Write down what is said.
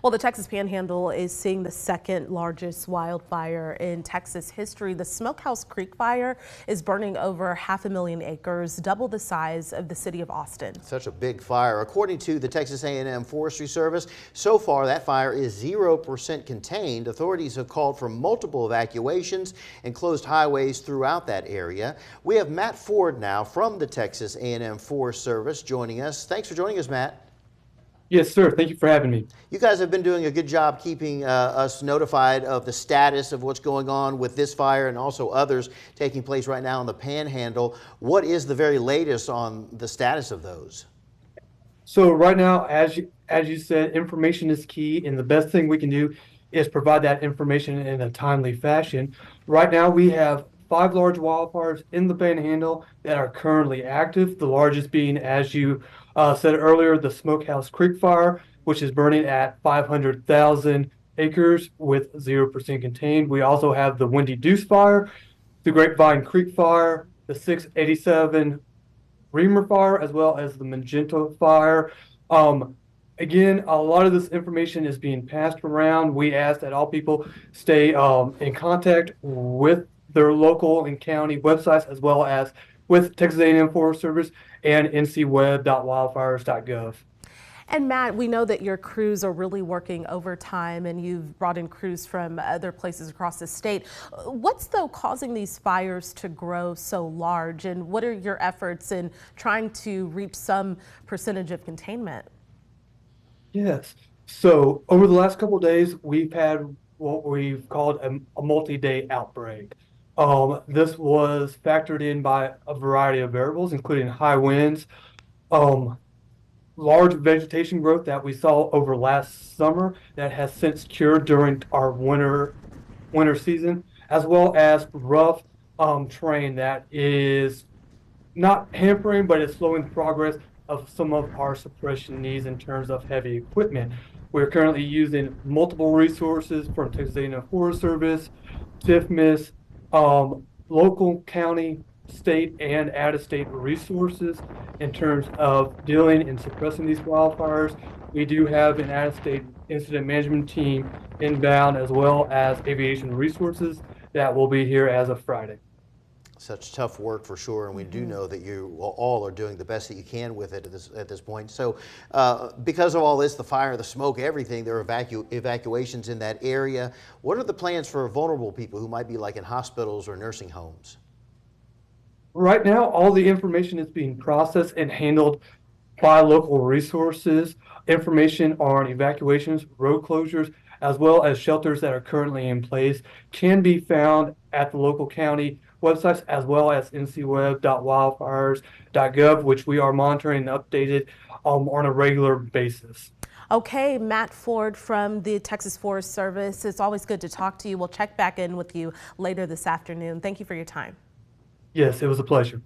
Well, the Texas Panhandle is seeing the second largest wildfire in Texas history. The Smokehouse Creek fire is burning over 500,000 acres, double the size of the city of Austin. Such a big fire. According to the Texas A&M Forestry Service, so far that fire is 0% contained. Authorities have called for multiple evacuations and closed highways throughout that area. We have Matt Ford now from the Texas A&M Forest Service joining us. Thanks for joining us, Matt. Yes, sir. Thank you for having me. You guys have been doing a good job keeping us notified of the status of what's going on with this fire and also others taking place right now in the Panhandle. What is the very latest on the status of those? So right now, as you said, information is key, and the best thing we can do is provide that information in a timely fashion. Right now, we have 5 large wildfires in the Panhandle that are currently active, the largest being, as you said earlier, the Smokehouse Creek fire, which is burning at 500,000 acres with 0% contained. We also have the Windy Deuce fire, the Grapevine Creek fire, the 687 Reamer fire, as well as the Magenta fire. Again, a lot of this information is being passed around. We ask that all people stay in contact with their local and county websites, as well as with Texas A&M Forest Service and ncweb.wildfires.gov. And Matt, we know that your crews are really working overtime and you've brought in crews from other places across the state. What's though causing these fires to grow so large, and what are your efforts in trying to reach some percentage of containment? Yes. So over the last couple of days, we've had what we've called a multi-day outbreak. This was factored in by a variety of variables, including high winds, large vegetation growth that we saw over last summer that has since cured during our winter season, as well as rough terrain that is not hampering, but it's slowing the progress of some of our suppression needs in terms of heavy equipment. We're currently using multiple resources from Texas A&M Forest Service, TIFMIS, local, county, state, and out-of-state resources in terms of dealing and suppressing these wildfires. We do have an out-of-state incident management team inbound, as well as aviation resources that will be here as of Friday. Such tough work for sure, and we do know that you all are doing the best that you can with it at this point. So because of all this, the fire, the smoke, everything, there are evacuations in that area. What are the plans for vulnerable people who might be like in hospitals or nursing homes? Right now, all the information is being processed and handled by local resources. Information on evacuations, road closures, as well as shelters that are currently in place can be found at the local county websites, as well as ncweb.wildfires.gov, which we are monitoring and updated on a regular basis. Okay, Matt Ford from the Texas Forest Service. It's always good to talk to you. We'll check back in with you later this afternoon. Thank you for your time. Yes, it was a pleasure.